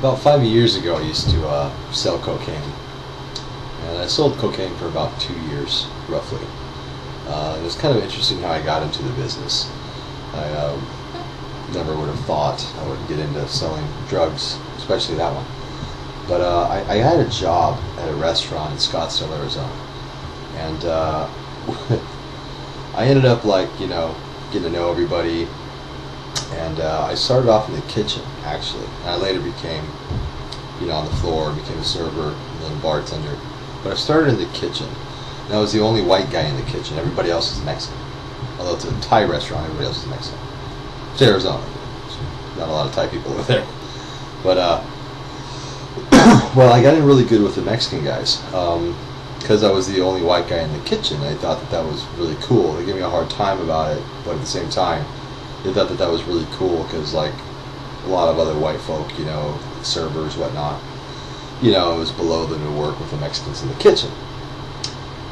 About 5 years ago, I used to sell cocaine, and I sold cocaine for about 2 years, roughly. It was kind of interesting how I got into the business. I never would have thought I would get into selling drugs, especially that one. But I had a job at a restaurant in Scottsdale, Arizona, and I ended up getting to know everybody. And I started off in the kitchen, actually. And I later became, on the floor, became a server, and then a bartender. But I started in the kitchen. And I was the only white guy in the kitchen. Everybody else is Mexican. Although it's a Thai restaurant, everybody else is Mexican. It's Arizona. There's not a lot of Thai people over there. But, well, I got in really good with the Mexican guys. Because I was the only white guy in the kitchen. I thought that was really cool. They gave me a hard time about it, but at the same time, they thought that was really cool because, like, a lot of other white folk, servers, whatnot, it was below them to work with the Mexicans in the kitchen.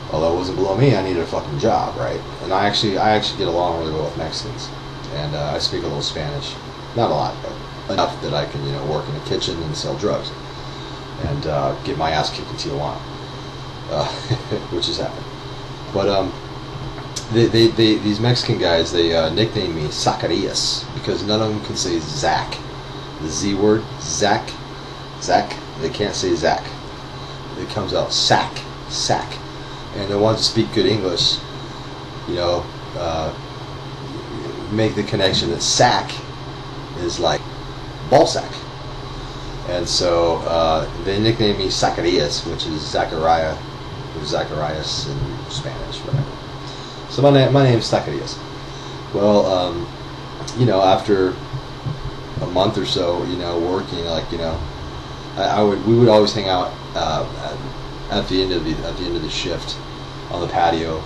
Although it wasn't below me, I needed a fucking job, right? And I actually get along really well with Mexicans, and I speak a little Spanish, not a lot, but enough that I can, work in a kitchen and sell drugs, and get my ass kicked in Tijuana, which has happened. But these Mexican guys, they nicknamed me Zacarias because none of them can say Zach, the Z word, Zach. They can't say Zach. It comes out sack. And they want to speak good English, make the connection that sack is like ball sack. And so they nicknamed me Zacarias, which is Zachariah, or Zacharias in Spanish, whatever. So my name is Zacarias. Well, after a month or so, working, we would always hang out at the end of the shift on the patio,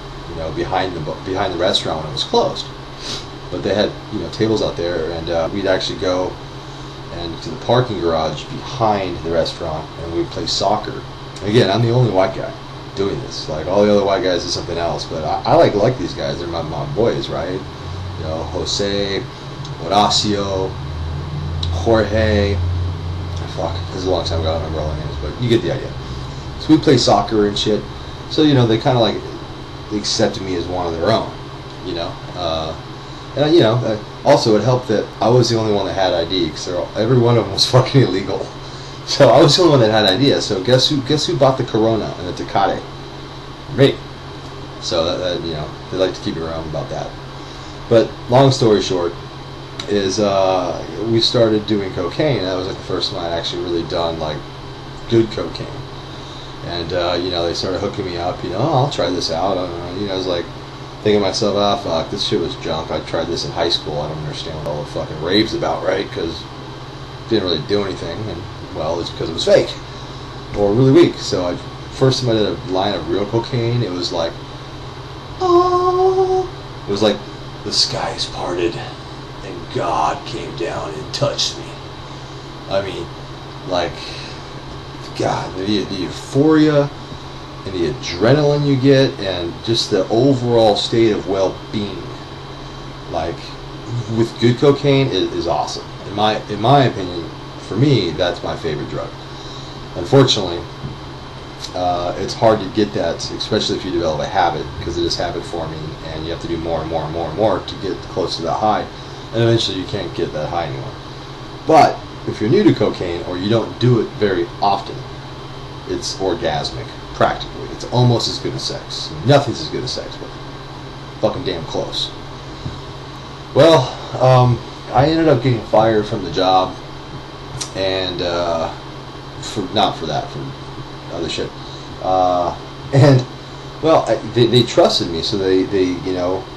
behind the restaurant when it was closed. But they had tables out there, and we'd actually go and to the parking garage behind the restaurant, and we'd play soccer. Again, I'm the only white guy doing this. Like, all the other white guys do something else, but I like these guys. They're my boys, right? Jose, Horacio, Jorge. Fuck, this is a long time ago. I don't remember all their names, but you get the idea. So we play soccer and shit. So they kind of they accepted me as one of their own, and also it helped that I was the only one that had ID, because every one of them was fucking illegal. So I was the only one that had idea. So guess who bought the Corona and the Tecate? Me. So that they like to keep me around about that. But long story short is we started doing cocaine. That was like the first time I'd actually really done like good cocaine. And they started hooking me up. I'll try this out. I was like thinking to myself, fuck, this shit was junk. I tried this in high school. I don't understand what all the fucking raves about, right? Because it didn't really do anything. And well, it's because it was fake or really weak. So first time I did a line of real cocaine, it was like, oh, it was like the skies parted and God came down and touched me. I mean, like, God, the euphoria and the adrenaline you get, and just the overall state of well-being, like, with good cocaine is awesome. In my opinion, for me, that's my favorite drug. Unfortunately, it's hard to get that, especially if you develop a habit, because it is habit forming, and you have to do more and more and more and more to get close to that high, and eventually you can't get that high anymore. But if you're new to cocaine, or you don't do it very often, it's orgasmic, practically. It's almost as good as sex. Nothing's as good as sex, but fucking damn close. Well, I ended up getting fired from the job, and not for that, for other shit. And well, they trusted me, so they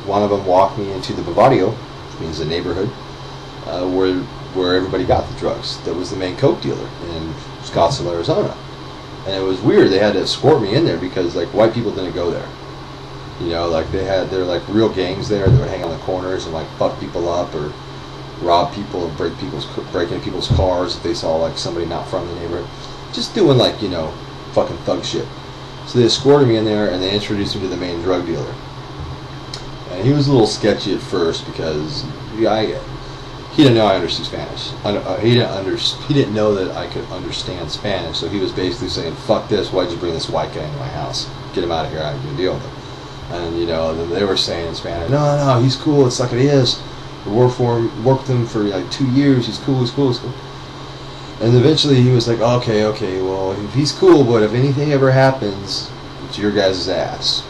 one of them walked me into the Bavario, which means the neighborhood, where everybody got the drugs. That was the main coke dealer in Scottsdale, Arizona. And it was weird. They had to escort me in there because like white people didn't go there. Like they're like real gangs there that would hang on the corners and like fuck people up or rob people and break into people's cars if they saw like somebody not from the neighborhood. Just doing like, fucking thug shit. So they escorted me in there and they introduced me to the main drug dealer. And he was a little sketchy at first because he didn't know I understood Spanish. He didn't know that I could understand Spanish. So he was basically saying, "Fuck this! Why'd you bring this white guy into my house? Get him out of here! I'm gonna deal with him." And then they were saying in Spanish, "No, he's cool. It's like it is. We worked with him for like 2 years. He's cool. He's cool. He's cool." And eventually he was like, "Okay, well, if he's cool, but if anything ever happens, it's your guys' ass."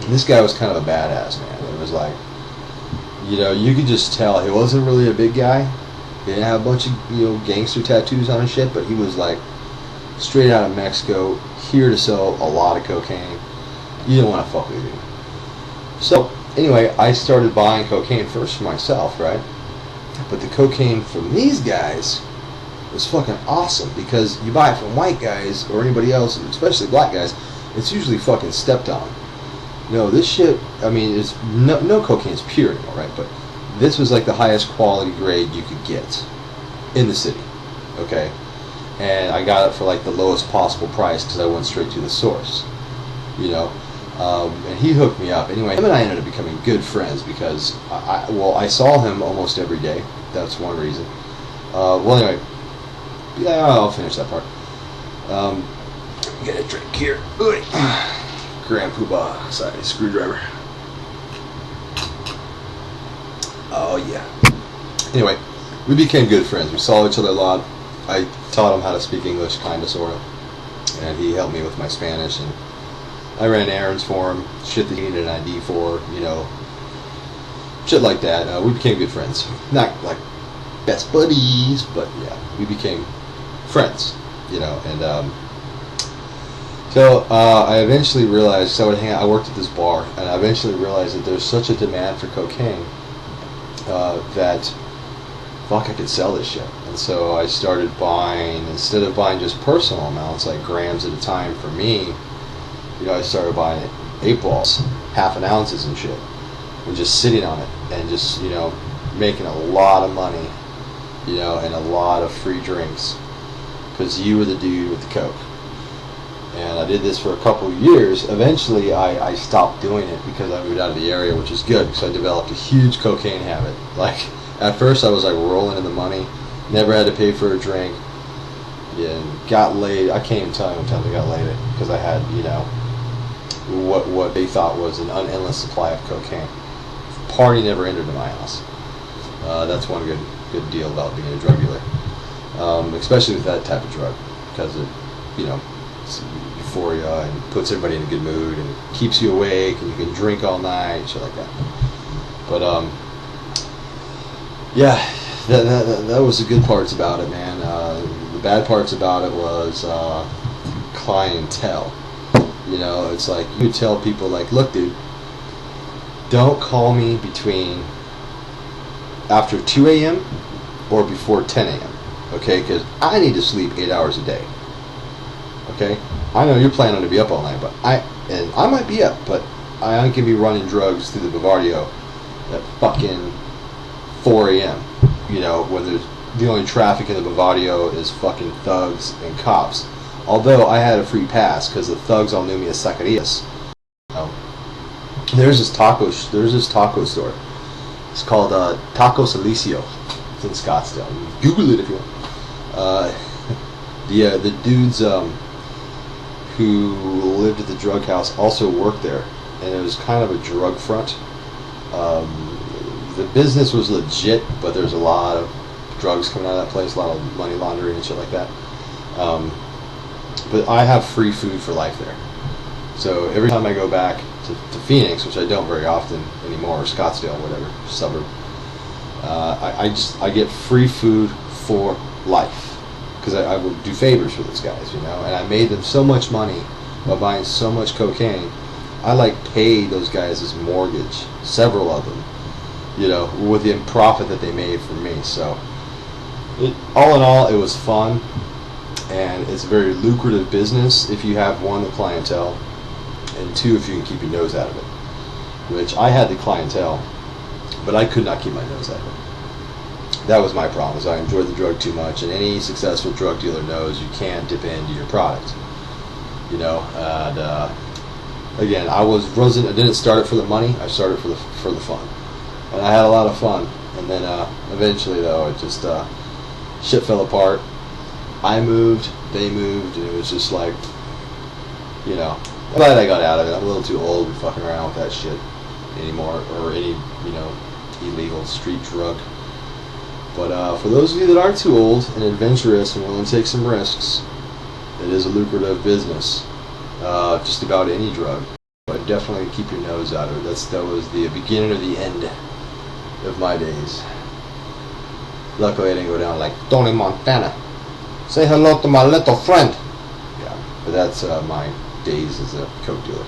And this guy was kind of a badass, man. It was like, you could just tell he wasn't really a big guy. He didn't have a bunch of, gangster tattoos on his shit, but he was like straight out of Mexico, here to sell a lot of cocaine. You didn't want to fuck with him. So, anyway, I started buying cocaine first for myself, right? But the cocaine from these guys was fucking awesome, because you buy it from white guys or anybody else, especially black guys, it's usually fucking stepped on. No, this shit, it's no cocaine's pure anymore, right? But this was like the highest quality grade you could get in the city, okay? And I got it for like the lowest possible price because I went straight to the source, and he hooked me up. Anyway, him and I ended up becoming good friends because I saw him almost every day. That's one reason. Anyway, yeah, I'll finish that part. Get a drink here. Grand Poobah, sorry, screwdriver. Oh yeah. Anyway, we became good friends. We saw each other a lot. I taught him how to speak English, kinda, sorta, and he helped me with my Spanish, and I ran errands for him, shit that he needed an ID for, shit like that. We became good friends. Not like best buddies, but yeah, we became friends, and so I eventually realized, so I worked at this bar, and I eventually realized that there's such a demand for cocaine that, fuck, I could sell this shit. And so I started buying, instead of buying just personal amounts, like grams at a time for me, I started buying 8 balls, half an ounces and shit, and just sitting on it, and just, making a lot of money, and a lot of free drinks, because you were the dude with the coke. And I did this for a couple of years. Eventually, I stopped doing it because I moved out of the area, which is good, because I developed a huge cocaine habit. Like, at first I was like rolling in the money, never had to pay for a drink, and got laid. I can't even tell you how many times I got laid because I had, what they thought was an endless supply of cocaine. Party never entered to my house. That's one good deal about being a drug dealer, especially with that type of drug, because it, it's euphoria and puts everybody in a good mood and keeps you awake, and you can drink all night, shit like that. But yeah, that was the good parts about it, man. The bad parts about it was clientele. It's like you would tell people, like, look, dude, don't call me between after 2 a.m. or before 10 a.m. Okay, because I need to sleep 8 hours a day. Okay, I know you're planning to be up all night, but I might be up, but I ain't gonna be running drugs through the Bavardio at fucking 4 a.m. When there's the only traffic in the Bavardio is fucking thugs and cops. Although I had a free pass because the thugs all knew me as Zacarias. There's this taco store. It's called Taco Salicio. It's in Scottsdale. Google it if you want. The dudes who lived at the drug house also worked there, and it was kind of a drug front. The business was legit, but there's a lot of drugs coming out of that place, a lot of money laundering and shit like that. But I have free food for life there. So every time I go back to Phoenix, which I don't very often anymore, or Scottsdale, whatever, suburb, I get free food for life. Because I would do favors for those guys, and I made them so much money by buying so much cocaine. I paid those guys' mortgage, several of them, with the profit that they made from me. So, all in all, it was fun, and it's a very lucrative business if you have, one, the clientele, and two, if you can keep your nose out of it. Which I had the clientele, but I could not keep my nose out of it. That was my problem, is I enjoyed the drug too much, and any successful drug dealer knows you can't dip into your product. And again, I didn't start it for the money, I started for the fun. And I had a lot of fun And then eventually, though, it just shit fell apart. I moved, they moved, and it was just like, you know, I'm glad I got out of it. I'm a little too old to be fucking around with that shit anymore, or any, you know, illegal street drug. But for those of you that aren't too old and adventurous and willing to take some risks, it is a lucrative business. Just about any drug. But definitely keep your nose out of it. That was the beginning of the end of my days. Luckily I didn't go down like Tony Montana. Say hello to my little friend. Yeah, but that's my days as a coke dealer.